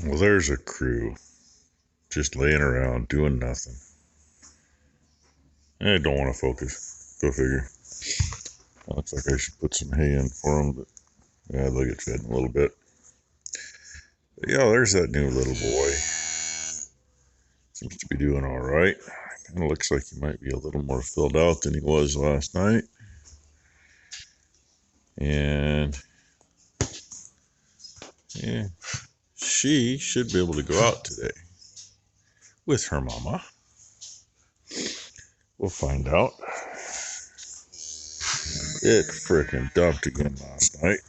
Well, there's a crew just laying around doing nothing. I don't want to focus. Go figure. Looks like I should put some hay in for them, but yeah, they'll get fed in a little bit. But yeah, there's that new little boy. Seems to be doing all right. Kind of looks like he might be a little more filled out than he was last night. And yeah, she should be able to go out today with her mama. We'll find out. It frickin' dumped again last night.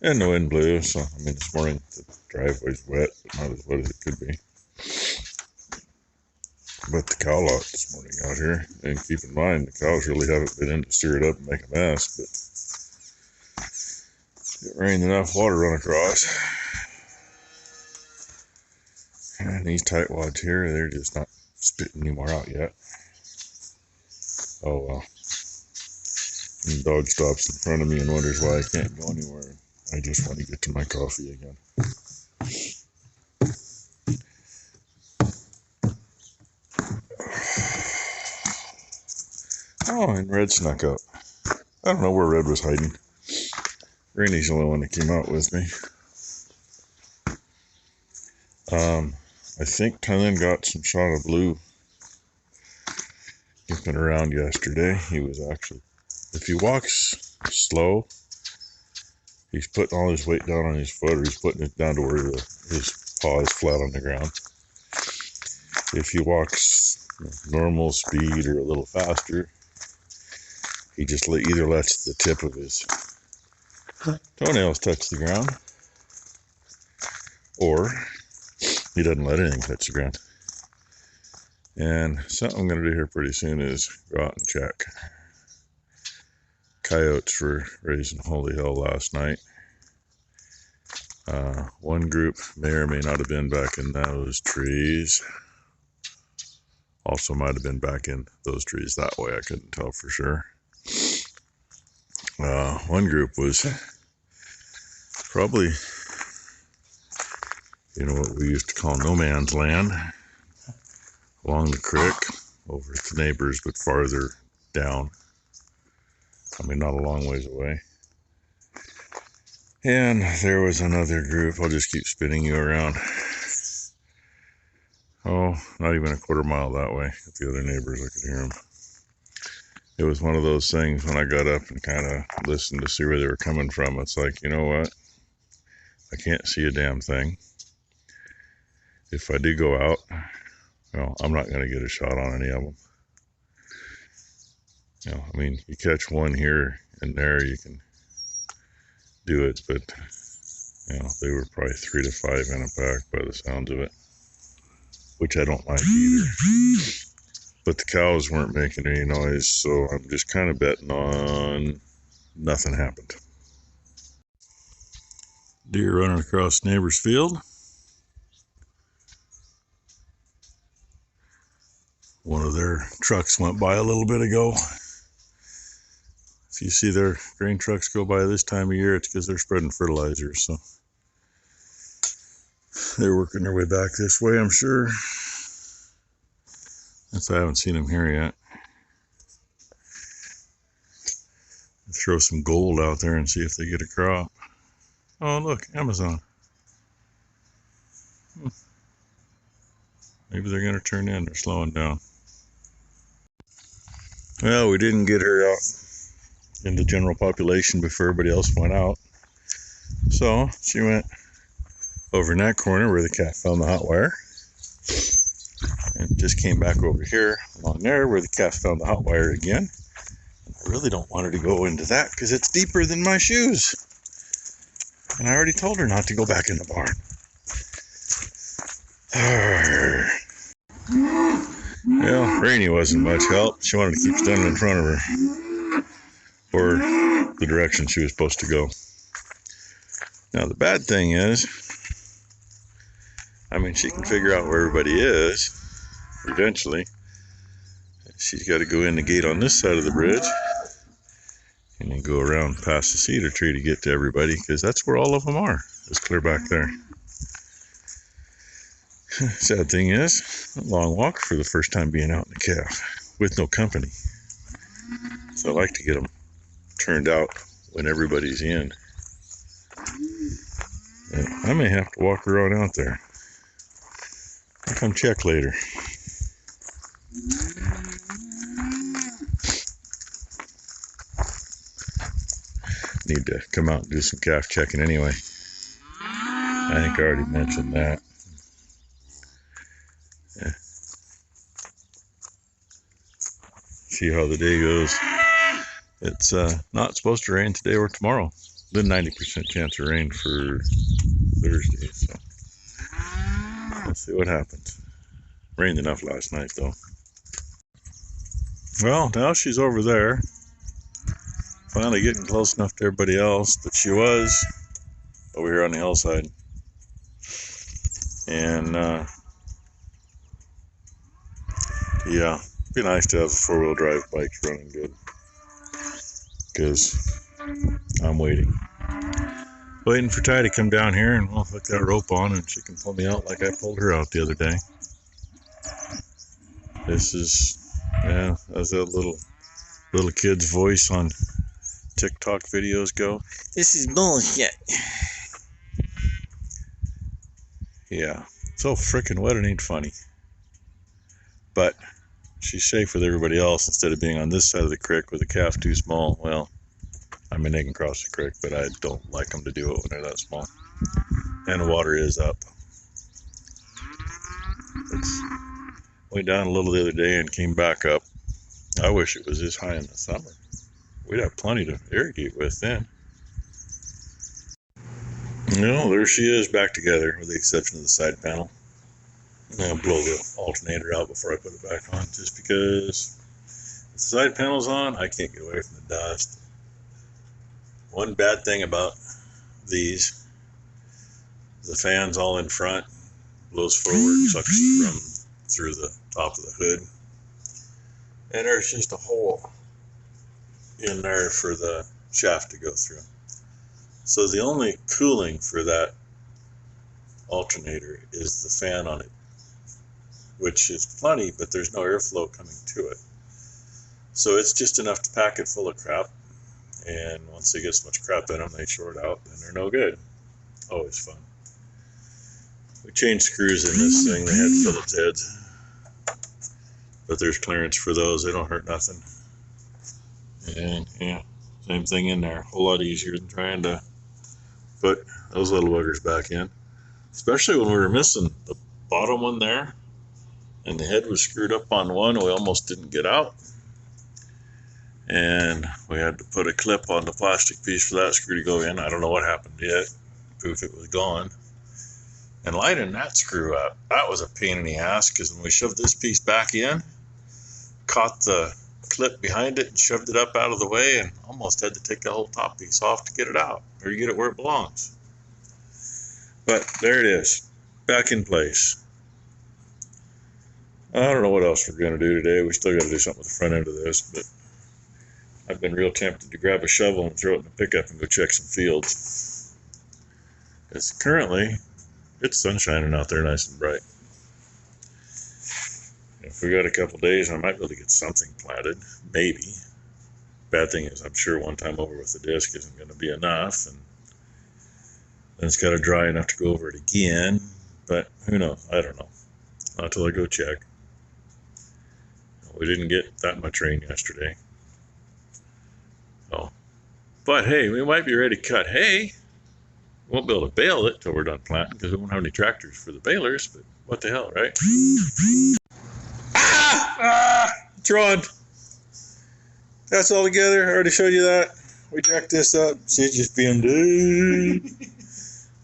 And the wind blew, so I mean this morning the driveway's wet, but not as wet as it could be. But the cow lot this morning out here, and keep in mind the cows really haven't been in to stir it up and make a mess, but it rained enough water run across. And these tightwads here, they're just not spitting any more out yet. Oh well. And the dog stops in front of me and wonders why I can't go anywhere. I just want to get to my coffee again. Oh, and Red snuck up. I don't know where Red was hiding. Rainy's the only one that came out with me. I think Tylen got some shot of Blue looking around yesterday. He was actually, if he walks slow, he's putting all his weight down on his foot, or he's putting it down to where his paw is flat on the ground. If he walks normal speed or a little faster, he just either lets the tip of his toenails touch the ground, or he doesn't let anything touch the ground. And something I'm going to do here pretty soon is go out and check. Coyotes were raising holy hell last night. One group may or may not have been back in those trees. Also might have been back in those trees that way. I couldn't tell for sure. One group was probably, what we used to call no man's land, along the creek, over to the neighbors, but farther down. I mean, not a long ways away. And there was another group. I'll just keep spinning you around. Oh, not even a quarter mile that way. At the other neighbors, I could hear them. It was one of those things when I got up and kind of listened to see where they were coming from. It's like, you know what? I can't see a damn thing. If I do go out, well, I'm not going to get a shot on any of them. I mean, you catch one here and there, you can do it, but, they were probably 3 to 5 in a pack by the sounds of it, which I don't like either. But the cows weren't making any noise, so I'm just kind of betting on nothing happened. Deer running across neighbor's field. One of their trucks went by a little bit ago. If you see their grain trucks go by this time of year, it's because they're spreading fertilizer, so they're working their way back this way, I'm sure. Since I haven't seen them here yet. Throw some gold out there and see if they get a crop. Oh, look, Amazon. Maybe they're going to turn in. They're slowing down. Well, we didn't get her out in the general population before everybody else went out. So she went over in that corner where the cat found the hot wire. And just came back over here along there where the cat found the hot wire again. And I really don't want her to go into that because it's deeper than my shoes. And I already told her not to go back in the barn. Well, Rainy wasn't much help. She wanted to keep standing in front of her, or the direction she was supposed to go. Now the bad thing is, I mean, she can figure out where everybody is eventually. She's got to go in the gate on this side of the bridge and then go around past the cedar tree to get to everybody, because that's where all of them are. It's clear back there. Sad thing is, a long walk for the first time being out in the calf with no company. So I like to get them turned out when everybody's in. And I may have to walk around out there. I'll come check later. Need to come out and do some calf checking anyway. I think I already mentioned that. Yeah. See how the day goes. It's not supposed to rain today or tomorrow. Then 90% chance of rain for Thursday. So let's see what happens. Rained enough last night though. Well, now she's over there. Finally getting close enough to everybody else, but she was over here on the hillside. And yeah, it'd be nice to have the 4-wheel drive bikes running good, because I'm waiting for Ty to come down here, and we'll hook that rope on and she can pull me out like I pulled her out the other day. This is, yeah, as that little kid's voice on TikTok videos go. This is bullshit. Yeah, so frickin' wet it ain't funny. But she's safe with everybody else instead of being on this side of the creek with the calf too small. Well, I mean, they can cross the creek, but I don't like them to do it when they're that small. And the water is up. It's went down a little the other day and came back up. I wish it was this high in the summer. We'd have plenty to irrigate with then. No, there she is back together, with the exception of the side panel. I'll blow the alternator out before I put it back on, just because if the side panel's on, I can't get away from the dust. One bad thing about these, the fan's all in front, blows forward, sucks from through the top of the hood, and there's just a hole in there for the shaft to go through. So the only cooling for that alternator is the fan on it, which is plenty, but there's no airflow coming to it. So it's just enough to pack it full of crap, and once they get so much crap in them, they short out, and they're no good. Always fun. We changed screws in this thing. They had Phillips heads, but there's clearance for those. They don't hurt nothing. And yeah, same thing in there. A whole lot easier than trying to put those little buggers back in, especially when we were missing the bottom one there, and the head was screwed up on one. We almost didn't get out, and we had to put a clip on the plastic piece for that screw to go in. I don't know what happened yet. Poof, it was gone. And lighting that screw up, that was a pain in the ass, because when we shoved this piece back in, caught the clip behind it and shoved it up out of the way, and almost had to take the whole top piece off to get it out, or you get it where it belongs. But there it is, back in place. I don't know what else we're going to do today. We still got to do something with the front end of this, but I've been real tempted to grab a shovel and throw it in the pickup and go check some fields, because currently it's sun shining out there nice and bright. If we got a couple days, I might be able to get something planted, maybe. Bad thing is, I'm sure one time over with the disc isn't going to be enough, and then it's got to dry enough to go over it again. But who knows? I don't know. Not until I go check. We didn't get that much rain yesterday. Oh, but hey, we might be ready to cut hay. We won't be able to bale it till we're done planting, because we won't have any tractors for the balers. But what the hell, right? Tron. That's all together. I already showed you that. We jacked this up. See it just being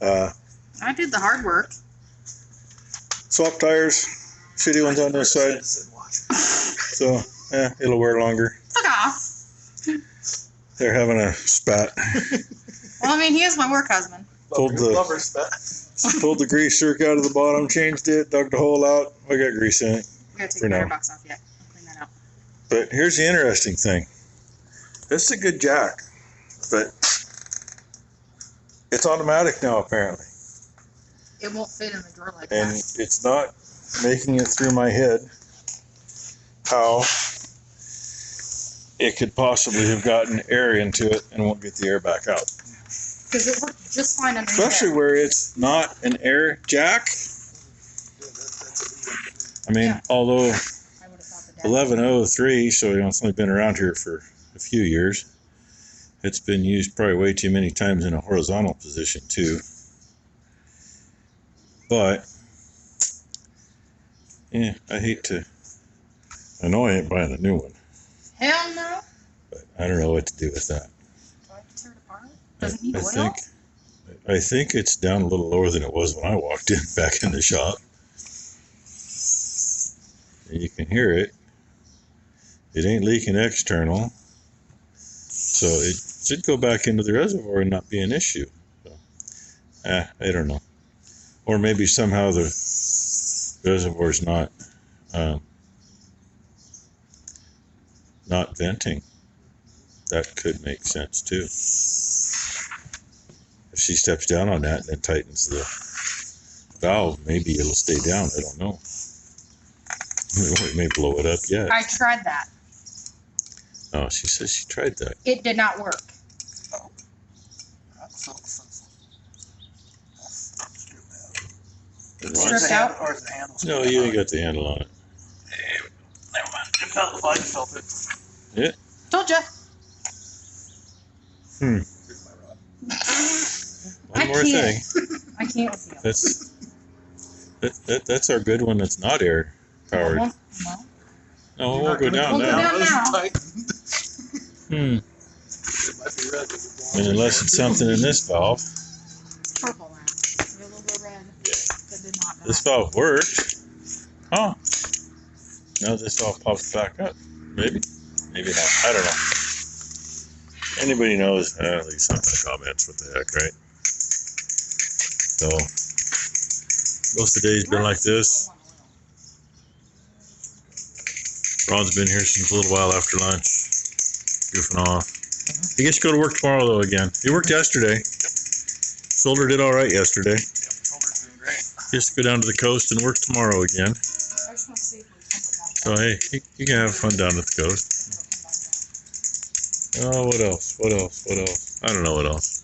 I did the hard work. Swap tires. Shitty ones on this side. So, yeah, it'll wear longer. Fuck off. They're having a spat. Well, I mean, he is my work husband. Pulled the grease zerk out of the bottom, changed it, dug the hole out. We got grease in it. We gotta take the mirror box off yet. I'll clean that out. But here's the interesting thing. This is a good jack, but it's automatic now apparently. It won't fit in the drawer like and that. it's not making it through my head how it could possibly have gotten air into it and won't get the air back out. Because it worked just fine underneath. Especially where it's not an air jack. I mean, Yeah. although I would have thought the dad- 1103, so it's only been around here for a few years. It's been used probably way too many times in a horizontal position too. But yeah, I know I ain't buying a new one, Hell no. but I don't know what to do with that. Do I have to tear it apart? Does it need I oil? think it's down a little lower than it was when I walked in back in the shop. And you can hear it. It ain't leaking external. So it should go back into the reservoir and not be an issue. So, I don't know. Or maybe somehow the reservoir's not venting. That could make sense too. If she steps down on that and then tightens the valve, maybe it'll stay down. I don't know. It may blow it up yet. I tried that. Oh, she says she tried that. It did not work. Stripped out? Or is the handle? No, you ain't got the handle on it. Never mind. It felt like I felt it. Told ya. Here's my rod. One more thing. I can't with you. That's our good one that's not air powered. No. No, we'll go down We'll go now. down now. Hmm. It might be red. And unless it's something in this valve. Purple now. A little bit red. That did not This valve worked. Oh. Now this valve pops back up. Maybe. Maybe not. I don't know. Anybody knows? Leave something in the comments. What the heck, right? So, most of the day's been like this. Ron's been here since a little while after lunch. Goofing off. He gets to go to work tomorrow, though, again. He worked yesterday. Shoulder did all right yesterday. Shoulder's doing great. He has to go down to the coast and work tomorrow again. I just want to see if we So, hey, you can have fun down at the coast. Oh, what else? What else? What else? I don't know what else.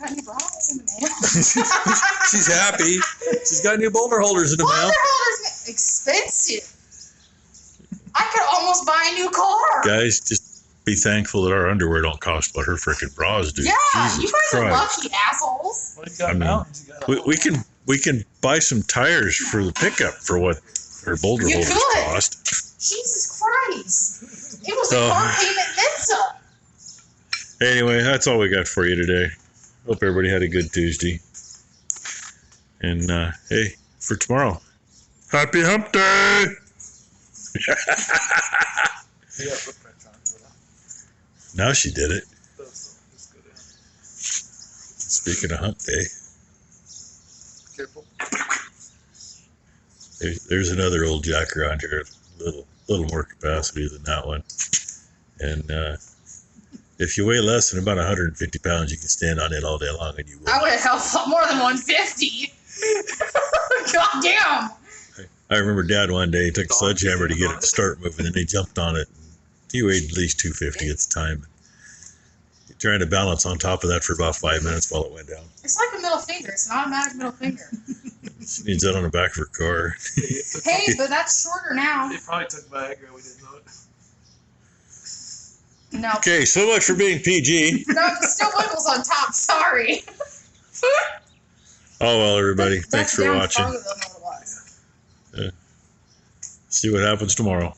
I got new bras in the mail. She's happy. She's got new boulder holders in the mail. Boulder holders expensive. I could almost buy a new car. Guys, just be thankful that our underwear don't cost what her frickin' bras do. Yeah, Jesus you guys are Christ. lucky assholes. Well, you got I mean, mountains. You got We can buy some tires for the pickup for what her boulder You holders could. cost. Jesus Christ. It was So- a car payment then some. Anyway, that's all we got for you today. Hope everybody had a good Tuesday. And hey, for tomorrow, happy hump day! You got footprints on it, so Now she did it. that's just go down. Speaking of hump day, Careful. there's another old jack around here, little more capacity than that one. And if you weigh less than about 150 pounds, you can stand on it all day long, and you will. I would have held more than 150. God damn. I remember Dad one day took a sledgehammer to get it to start moving, and he jumped on it. He weighed at least 250 at the time. He trying to balance on top of that for about 5 minutes while it went down. It's like a middle finger. It's an automatic middle finger. She needs that on the back of her car. Hey, but that's shorter now. They probably took Viagra. We didn't know it. No. Okay, so much for being PG. No, it still wiggles on top. Sorry. Oh well, everybody, That's thanks for down watching. farther than what it was. See what happens tomorrow.